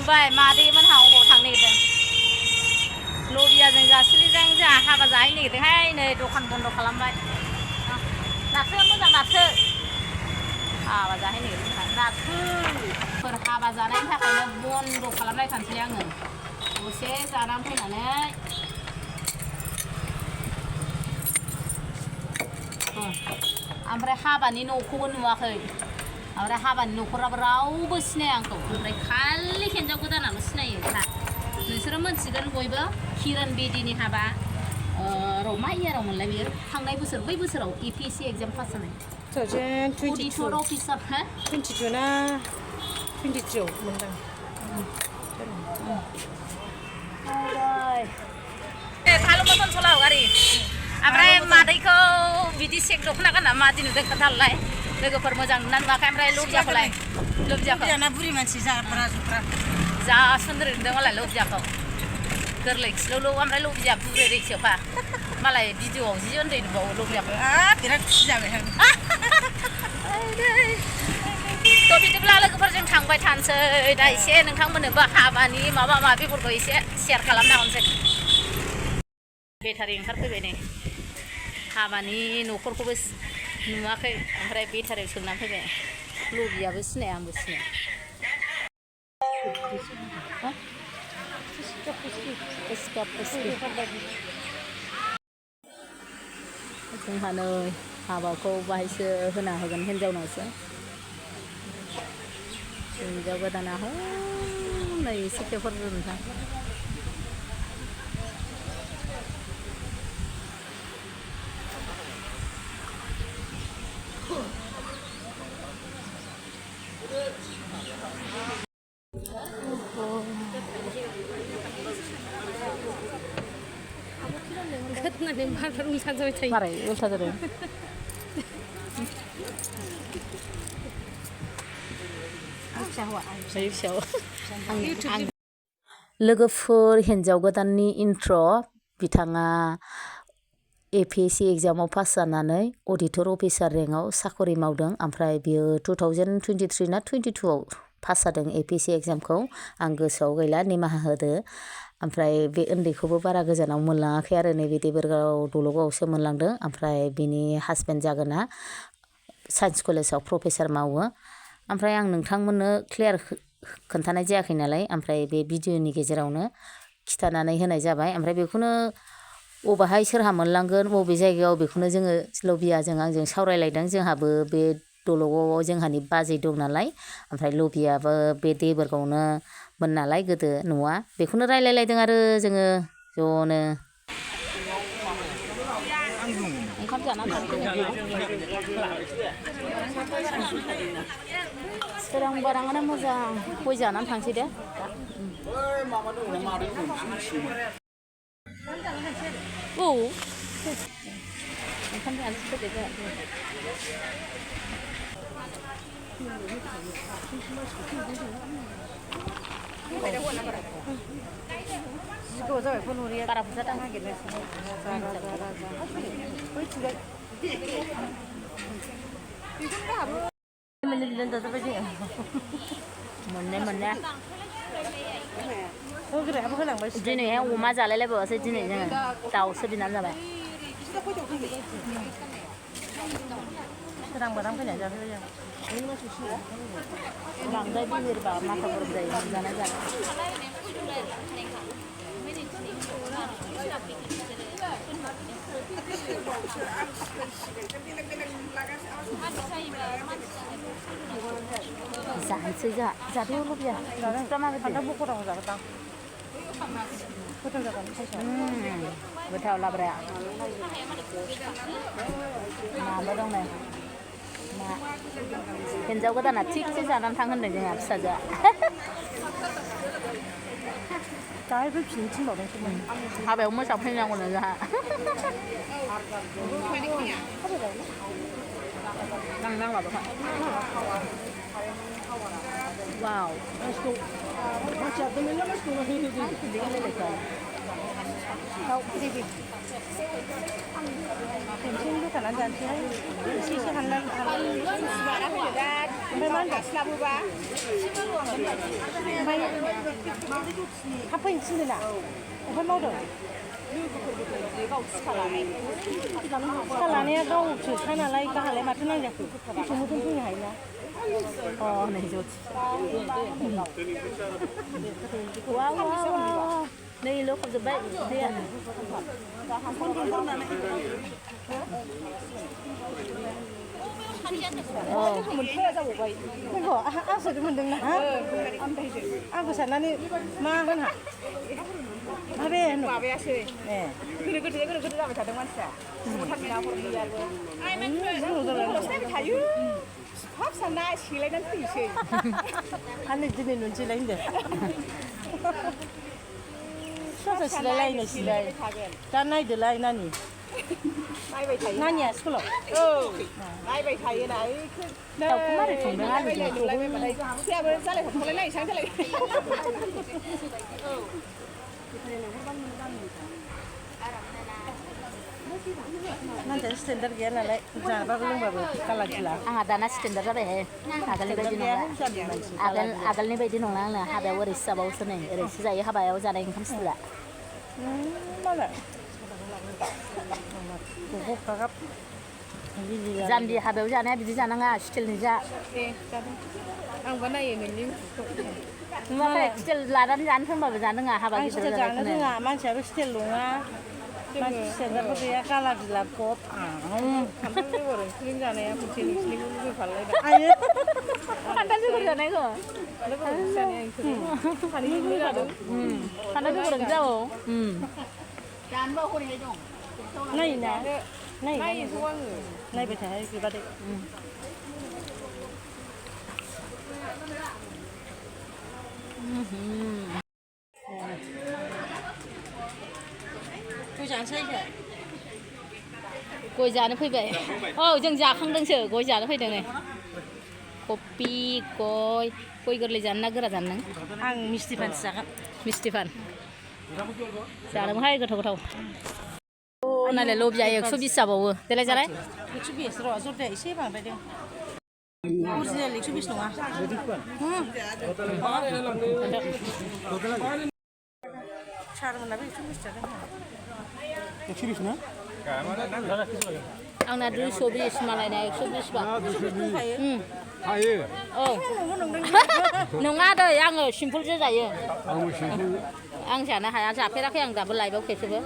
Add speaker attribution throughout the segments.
Speaker 1: नुबाय मादैमोन अबाव थांनो नागिरदों लबियाजों जासिलिजों जोंहा हाबा जाहैनो नागिरदोंहाय नै दखान बन्द खालामबाय नाथो मोजां नाथो हाबा जाहैनो नागिरदों नाथोफोर हाबा जानायनि थाखायनो बन्द खालामलायखानोसै आङो दसे जानानै फैनानै ओमफ्राय हाबानि न'खौबो नुवाखै ओमफ्राय हाबानि न'खराबो रावबो सिनाया आंखौ ओमफ्राय खालि हिन्जाव गोदानाल' सिनायो नोंसोरो मोनथिगोन बयबो किरान बेदिनि हाबा र' मा इयाराव मोनलाय बियो थांनाय बोसोर बै बोसोराव APSC एग्जाम पास जानाय auditor अफिसार
Speaker 2: 22 ना 23 मोनदां
Speaker 1: थाल' मटन सलाव गारि ओमफ्राय मादैखौ बिदि सेक दख'ना गानना मादि नुदों खोन्थालाय लोगोफोर मोजां नुना नुवाखै ओमफ्राय लबियाखौलाय लबियाखौ
Speaker 2: जाना बुरि मानसि जाग्रा जुग्रा
Speaker 1: जा सुन्दर नुदों मालाय लबियाखौ गोरलै खिलौलौ ओमफ्राय लबिया बुरै रैसोफा मालाय भिडिअआव जि उन्दै नुबावो लबियाखौ
Speaker 2: बिराद खुसि जाबाय आं
Speaker 1: थ' बिदिब्ला लोगोफोरजों थांबाय थानोसै दा एसे नोंथांमोननोबो हाबानि माबा माबिफोरखौ एसे शेयार खालामना हरनोसै बेटारि ओंखारफैबाय नै हाबानि न'खरखौबो नुवाखै ओमफ्राय बेटारियाव सोंनानै फैबाय लबियाबो सिनाया आंबो सिनाया जोंहा नै हाबाखौ बाहायसो होना होगोन हिन्जावनावसो हिन्जाव गोदाना नै एसे पेपार नोंथां मारै उल्था जादों लोगोफोर हिन्जाव गोदाननि इन्ट्र बिथाङा APSC एग्जामाव पास जानानै अडिटर अफिसार रेंकआव साखरि मावदों ओमफ्राय बियो 2023 ना 22आव पास जादों APSC एग्जामखौ आं गोसोआव गैला निमाहा होदो ओमफ्राय बे उन्दैखौबो बारा गोजानाव मोनलाङाखै आरो नैबे देबोरगाव दलगावआवसो मोनलांदों ओमफ्राय बिनि हासबेन्ड जागोना साइन्स कलेजाव प्रफेसार मावो ओमफ्राय आं नोंथांमोननो क्लियार खोन्थानाय जायाखै नालाय ओमफ्राय बे भिडिअनि गेजेरावनो खिथानानै होनाय जाबाय ओमफ्राय बेखौनो अबाहाय सोरहा मोनलांगोन बबे जायगायाव बेखौनो जोङो लबियाजों आंजों सावरायलायदों जोंहाबो बे दलगावआव जोंहानि बाजै दं नालाय ओमफ्राय लबियाबो बे देबोरगावनो मोन नालाय गोदो न'आ बेखौनो रायलायलायदों आरो जोङो ज'नो ओंखाम जानानै सोरां बाराङानो मोजां गय जानानै थांसै दे औ ओंखाम जानोसै फैदो
Speaker 2: जिगौ जाबाय फन हरिया
Speaker 1: बारा बुरजा दां मोननाया दिनैहाय अमा जालायलायबावासै दिनै जोङो दाउसो बिनानै जाबाय
Speaker 2: सोरां बारां फैनाय जाबाय
Speaker 1: बांद्राय बिहिरबा माथा गरम जायो जानाय जानाय जानोसै जादो लबिया गोथाव लाब्राया नाबो दं नै ना हिन्जाव गोदाना थिगसे जानानै थां होनदों जोंहा फिसाजोआ
Speaker 2: दाहाय फैफिननो थिनबावदोंसोमोन
Speaker 1: हाबायाव मोजां फैनांगौनो जोंहा नांलाबो वाव
Speaker 2: पेन्सिन बोखानानै जानोसैहाय एसे हाननानै ओमफ्राय मा होनदों ओमफ्राय थाब फैनो थिनदों ना ओमफ्राय मावदों सिखा लानाया गावसोखा नालाय गाहालाय माथो नांजाखो गुसुं मुथुं फैनो हायोना नै जथि
Speaker 1: नै लखबजोब्बाय दैया
Speaker 2: आंसो मोनदोंना आंखौ साननानै मा होनहा
Speaker 3: माबायासै गोनो गोथो जाबाय थादों मानसिया नायबाय थायो हाब सानना सेलायनानै फैनोसै
Speaker 2: नै दिनै नुनोसैलाय होनदों सोरबा सिलायलायनोसैलाय दा नायदोलाय नानि
Speaker 3: नायबाय थायो
Speaker 2: नानिया स्कुलाव
Speaker 3: नायबाय थायोना
Speaker 1: दाउखौ मारै संदों आलुजों
Speaker 3: फिसायाबो जालायहरथ'लाय नायसां जालाय
Speaker 2: मानसिया स्टेन्डार्ड गैया नालाय जाबाबो लोंबाबो गाला गिला
Speaker 1: आंहा दाना स्टेन्डार्ड जाबायहाय आगोलनि बायदि नंला आगोलनि बायदि नंला आंना हाबायाव ओरैसो जाबावोसो नै ओरैसो जायो हाबायाव जानाय ओंखाम सिथला जाम्बि हाबायाव जानाया बिदि जानाङा स्टिलनि जा
Speaker 3: आंबो नायो नोंनि
Speaker 1: नुवाखै स्टिल लानानै जानो होनबाबो जानो रोङा हाबा गिदिर
Speaker 2: जानो रोङा मानसियाबो स्टिल नङा मानसि स्टेन्डार्डबो गैया गाला गिला गब
Speaker 3: खान्थाल बेगर ओंख्रि जानाया खनसे नोंसिनिखौ लुबैफालायबाय
Speaker 1: खान्थाल बेगर जानायखौ खान्थाल बेगर ओंख्रि जावो जानोबा हरैहाय दं
Speaker 2: नायोना
Speaker 3: नायोथ' आङो
Speaker 2: नायबाय थाहाय बिबादै
Speaker 1: गय जानो फैबाय औ जों जाखांदोंसो गय जानो फैदों नै कफि गय गोरलै जानो ना गोरा जानो नों
Speaker 2: आं मिस्टि पानसो जागोन
Speaker 1: मिस्टि पान जादोंहाय गोथाव गोथाव नालाय लबिया 120 जाबावो देलाय जालाय
Speaker 2: 120 र' जरदाया एसे बांद्रायदों अरिजिनेल 120 नङा सारमोनाबो 120 जादों
Speaker 4: 120 ना
Speaker 1: आंना 220 मालायना 120 बा
Speaker 4: हायो
Speaker 1: औ नङा दै आङो सिम्पोलसो जायो आं जानो हाया जाफेराखै आं दाबो लाइफआव खेबसेबो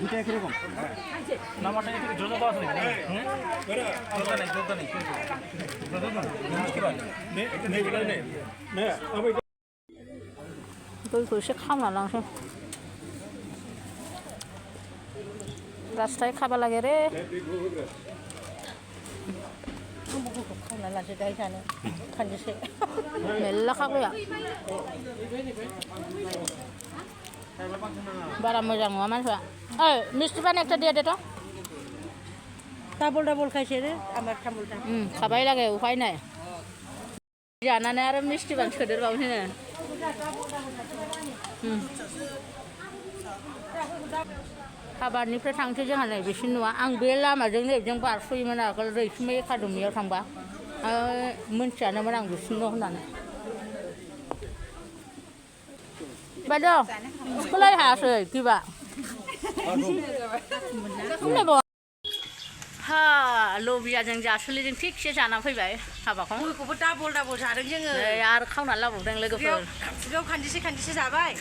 Speaker 4: দুটা একই রকম নামাটা একটু জোরে দাও আছে
Speaker 1: गयखौ एसे खामना लांसै रास्ताय खाबा लागे रे
Speaker 2: खावना लानोसै दाहाय जानो खानजोसे
Speaker 1: मेल्ला खागोया बारा मोजां नङा मानसिया ओइ मिस्टि पान একটা দিয়ে দে তো
Speaker 2: डाबल खायसे रे আমার थामुलटा
Speaker 1: खाबाय लागे उपाय নাই जानानै आरो मिस्टि पान सोदेरबावसै नो हाबानिफ्राय थांसै जोंहा नै बिसिनि न'आ आं बे लामाजों नैजों बारस'योमोन आगोल रैसुमै एकाडेमियाव थांबा मोनथियानोमोन आं बिसिनि न' होननानै बायद' स्कुलाय हायासै किबा हा लबियाजों जासुलिजों थिगसे जाना फैबाय हाबाखौ
Speaker 2: गयखौबो डाबल जादों जोङो
Speaker 1: आरो खावनानै लाबावदों लोगोफोर
Speaker 2: बेयाव खानदिसे जाबाय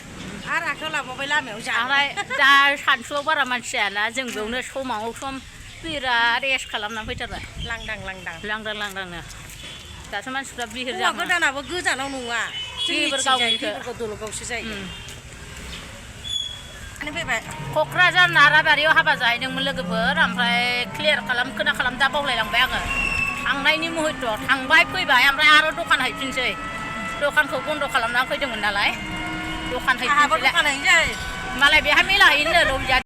Speaker 2: आरो आखायाव लाबावबाय लामायाव
Speaker 1: ओमफ्राय दा सानसुआव बारा मानसि जायाना जों बेयावनो समाव सम बिराद रेस्ट खालामनानै फैथारबाय लांदांनो दासो मानसिफ्रा बिहिर जायो
Speaker 2: गोदानाबो गोजानाव नङा
Speaker 1: बेफोरखौ
Speaker 2: दलगावसो जायो
Speaker 1: क'क्राझार नाराबारियाव हाबा जाहैदोंमोन लोगोफोर ओमफ्राय क्लियार खालाम दा बावलायलांबाय आङो थांनायनि मुहुर्तआव थांबाय फैबाय ओमफ्राय आरो दखान हैफिनसै दखानखौ बन्द' खालामनानै फैदोंमोन नालाय दखान हैफिनसै मालाय बेहा मेला हैनो लबिया